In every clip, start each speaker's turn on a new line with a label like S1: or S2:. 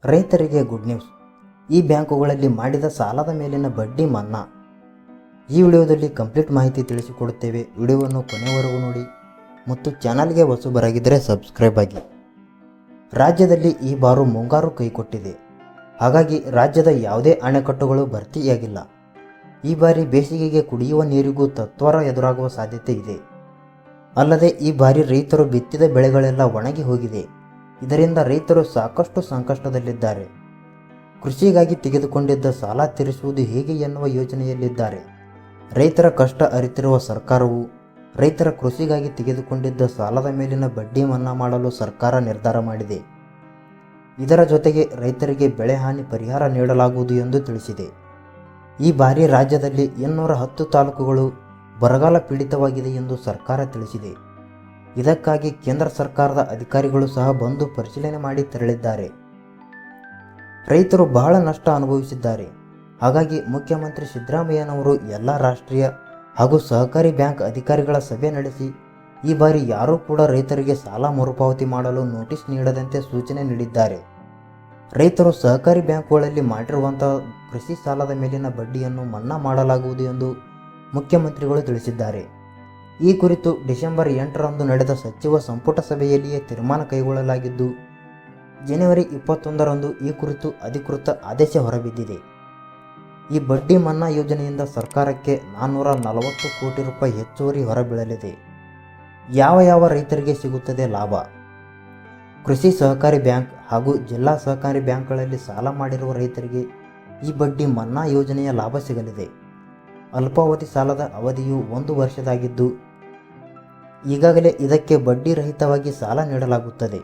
S1: ರೈತರಿಗೆ good news. ಈ ಬ್ಯಾಂಕುಗಳಲ್ಲಿ ಮಾಡಿದ ಸಾಲದ ಮೇಲಿನ ಬಡ್ಡಿ ಮನ್ನಾ. ಈ ವಿಡಿಯೋದಲ್ಲಿ ಕಂಪ್ಲೀಟ್ ಮಾಹಿತಿ ತಿಳಿಸಿಕೊಡುತ್ತೇವೆ. ವಿಡಿಯೋವನ್ನು ಕೊನೆವರೆಗೂ ನೋಡಿ ಮತ್ತು ಚಾನಲ್ಗೆ ಹೊಸಬರಾಗಿದ್ದರೆ ಸಬ್ಸ್ಕ್ರೈಬ್ ಆಗಿ. ರಾಜ್ಯದಲ್ಲಿ ಈ ಬಾರು ಮುಂಗಾರು ಕೈಕೊಟ್ಟಿದೆ. ಹಾಗಾಗಿ ರಾಜ್ಯದ ಯಾವುದೇ ಅಣೆಕಟ್ಟುಗಳು ಭರ್ತಿಯಾಗಿಲ್ಲ. ಈ ಬಾರಿ ಬೇಸಿಗೆಗೆ ಕುಡಿಯುವ ನೀರಿಗೂ ತತ್ವಾರ ಎದುರಾಗುವ ಸಾಧ್ಯತೆ ಇದೆ. ಅಲ್ಲದೆ ಈ ಬಾರಿ ರೈತರು ಬಿತ್ತಿದ ಬೆಳೆಗಳೆಲ್ಲ ಒಣಗಿ ಹೋಗಿದೆ. ಇದರಿಂದ ರೈತರು ಸಾಕಷ್ಟು ಸಂಕಷ್ಟದಲ್ಲಿದ್ದಾರೆ. ಕೃಷಿಗಾಗಿ ತೆಗೆದುಕೊಂಡಿದ್ದ ಸಾಲ ತೀರಿಸುವುದು ಹೇಗೆ ಎನ್ನುವ ಯೋಚನೆಯಲ್ಲಿದ್ದಾರೆ. ರೈತರ ಕಷ್ಟ ಅರಿತಿರುವ ಸರ್ಕಾರವು ರೈತರ ಕೃಷಿಗಾಗಿ ತೆಗೆದುಕೊಂಡಿದ್ದ ಸಾಲದ ಮೇಲಿನ ಬಡ್ಡಿ ಮನ್ನಾ ಮಾಡಲು ಸರ್ಕಾರ ನಿರ್ಧಾರ ಮಾಡಿದೆ. ಇದರ ಜೊತೆಗೆ ರೈತರಿಗೆ ಬೆಳೆ ಹಾನಿ ಪರಿಹಾರ ನೀಡಲಾಗುವುದು ಎಂದು ತಿಳಿಸಿದೆ. ಈ ಬಾರಿ ರಾಜ್ಯದಲ್ಲಿ 210 ತಾಲೂಕುಗಳು ಬರಗಾಲ ಪೀಡಿತವಾಗಿದೆ ಎಂದು ಸರ್ಕಾರ ತಿಳಿಸಿದೆ. ಇದಕ್ಕಾಗಿ ಕೇಂದ್ರ ಸರ್ಕಾರದ ಅಧಿಕಾರಿಗಳು ಸಹ ಬಂದು ಪರಿಶೀಲನೆ ಮಾಡಿ ತೆರಳಿದ್ದಾರೆ. ರೈತರು ಬಹಳ ನಷ್ಟ ಅನುಭವಿಸಿದ್ದಾರೆ. ಹಾಗಾಗಿ ಮುಖ್ಯಮಂತ್ರಿ ಸಿದ್ದರಾಮಯ್ಯನವರು ಎಲ್ಲ ರಾಷ್ಟ್ರೀಯ ಹಾಗೂ ಸಹಕಾರಿ ಬ್ಯಾಂಕ್ ಅಧಿಕಾರಿಗಳ ಸಭೆ ನಡೆಸಿ ಈ ಬಾರಿ ಯಾರೂ ಕೂಡ ರೈತರಿಗೆ ಸಾಲ ಮರುಪಾವತಿ ಮಾಡಲು ನೋಟಿಸ್ ನೀಡದಂತೆ ಸೂಚನೆ ನೀಡಿದ್ದಾರೆ. ರೈತರು ಸಹಕಾರಿ ಬ್ಯಾಂಕುಗಳಲ್ಲಿ ಮಾಡಿರುವಂತಹ ಕೃಷಿ ಸಾಲದ ಮೇಲಿನ ಬಡ್ಡಿಯನ್ನು ಮನ್ನಾ ಮಾಡಲಾಗುವುದು ಎಂದು ಮುಖ್ಯಮಂತ್ರಿಗಳು ತಿಳಿಸಿದ್ದಾರೆ. ಈ ಕುರಿತು ಡಿಸೆಂಬರ್ 8ರಂದು ನಡೆದ ಸಚಿವ ಸಂಪುಟ ಸಭೆಯಲ್ಲಿಯೇ ತೀರ್ಮಾನ ಕೈಗೊಳ್ಳಲಾಗಿದ್ದು, ಜನವರಿ 21ರಂದು ಈ ಕುರಿತು ಅಧಿಕೃತ ಆದೇಶ ಹೊರಬಿದ್ದಿದೆ. ಈ ಬಡ್ಡಿ ಮನ್ನಾ ಯೋಜನೆಯಿಂದ ಸರ್ಕಾರಕ್ಕೆ 440 ಕೋಟಿ ರೂಪಾಯಿ ಹೆಚ್ಚುವರಿ ಹೊರಬೀಳಲಿದೆ. ಯಾವ ರೈತರಿಗೆ ಸಿಗುತ್ತದೆ ಲಾಭ? ಕೃಷಿ ಸಹಕಾರಿ ಬ್ಯಾಂಕ್ ಹಾಗೂ ಜಿಲ್ಲಾ ಸಹಕಾರಿ ಬ್ಯಾಂಕ್ಗಳಲ್ಲಿ ಸಾಲ ಮಾಡಿರುವ ರೈತರಿಗೆ ಈ ಬಡ್ಡಿ ಮನ್ನಾ ಯೋಜನೆಯ ಲಾಭ ಸಿಗಲಿದೆ. ಅಲ್ಪಾವಧಿ ಸಾಲದ ಅವಧಿಯು 1 ವರ್ಷದಾಗಿದ್ದು, ಈಗಾಗಲೇ ಇದಕ್ಕೆ ಬಡ್ಡಿ ರಹಿತವಾಗಿ ಸಾಲ ನೀಡಲಾಗುತ್ತದೆ.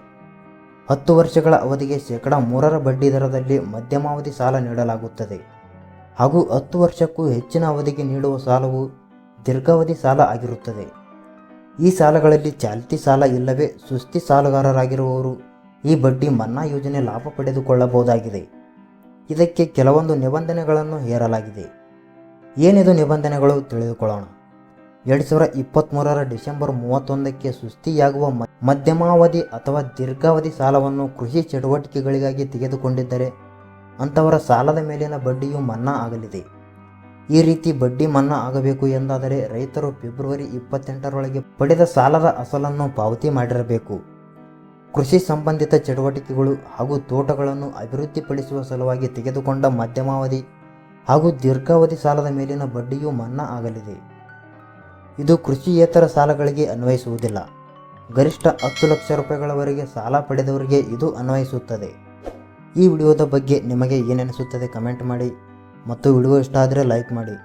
S1: 10 ವರ್ಷಗಳ ಅವಧಿಗೆ ಶೇಕಡಾ 3 ಬಡ್ಡಿ ದರದಲ್ಲಿ ಮಧ್ಯಮಾವಧಿ ಸಾಲ ನೀಡಲಾಗುತ್ತದೆ ಹಾಗೂ 10 ವರ್ಷಕ್ಕೂ ಹೆಚ್ಚಿನ ಅವಧಿಗೆ ನೀಡುವ ಸಾಲವು ದೀರ್ಘಾವಧಿ ಸಾಲ ಆಗಿರುತ್ತದೆ. ಈ ಸಾಲಗಳಲ್ಲಿ ಚಾಲ್ತಿ ಸಾಲ ಇಲ್ಲವೇ ಸುಸ್ತಿ ಸಾಲಗಾರರಾಗಿರುವವರು ಈ ಬಡ್ಡಿ ಮನ್ನಾ ಯೋಜನೆ ಲಾಭ ಪಡೆದುಕೊಳ್ಳಬಹುದಾಗಿದೆ. ಇದಕ್ಕೆ ಕೆಲವೊಂದು ನಿಬಂಧನೆಗಳನ್ನು ಹೇರಲಾಗಿದೆ. ಏನಿದು ನಿಬಂಧನೆಗಳು ತಿಳಿದುಕೊಳ್ಳೋಣ. 2023ರ ಡಿಸೆಂಬರ್ 31ಕ್ಕೆ ಸುಸ್ತಿಯಾಗುವ ಮಧ್ಯಮಾವಧಿ ಅಥವಾ ದೀರ್ಘಾವಧಿ ಸಾಲವನ್ನು ಕೃಷಿ ಚಟುವಟಿಕೆಗಳಿಗಾಗಿ ತೆಗೆದುಕೊಂಡಿದ್ದರೆ ಅಂಥವರ ಸಾಲದ ಮೇಲಿನ ಬಡ್ಡಿಯು ಮನ್ನಾ ಆಗಲಿದೆ. ಈ ರೀತಿ ಬಡ್ಡಿ ಮನ್ನಾ ಆಗಬೇಕು ಎಂದಾದರೆ ರೈತರು ಫೆಬ್ರವರಿ 28ರೊಳಗೆ ಪಡೆದ ಸಾಲದ ಅಸಲನ್ನು ಪಾವತಿ ಮಾಡಿರಬೇಕು. ಕೃಷಿ ಸಂಬಂಧಿತ ಚಟುವಟಿಕೆಗಳು ಹಾಗೂ ತೋಟಗಳನ್ನು ಅಭಿವೃದ್ಧಿಪಡಿಸುವ ಸಲುವಾಗಿ ತೆಗೆದುಕೊಂಡ ಮಧ್ಯಮಾವಧಿ ಹಾಗೂ ದೀರ್ಘಾವಧಿ ಸಾಲದ ಮೇಲಿನ ಬಡ್ಡಿಯೂ ಮನ್ನಾ ಆಗಲಿದೆ. ಇದು ಕೃಷಿಯೇತರ ಸಾಲಗಳಿಗೆ ಅನ್ವಯಿಸುವುದಿಲ್ಲ. ಗರಿಷ್ಠ 10 ಲಕ್ಷ ರೂಪಾಯಿಗಳವರೆಗೆ ಸಾಲ ಪಡೆದವರಿಗೆ ಇದು ಅನ್ವಯಿಸುತ್ತದೆ. ಈ ವಿಡಿಯೋದ ಬಗ್ಗೆ ನಿಮಗೆ ಏನೆನಿಸುತ್ತದೆ ಕಮೆಂಟ್ ಮಾಡಿ ಮತ್ತು ವಿಡಿಯೋ ಇಷ್ಟ ಆದರೆ ಲೈಕ್ ಮಾಡಿ.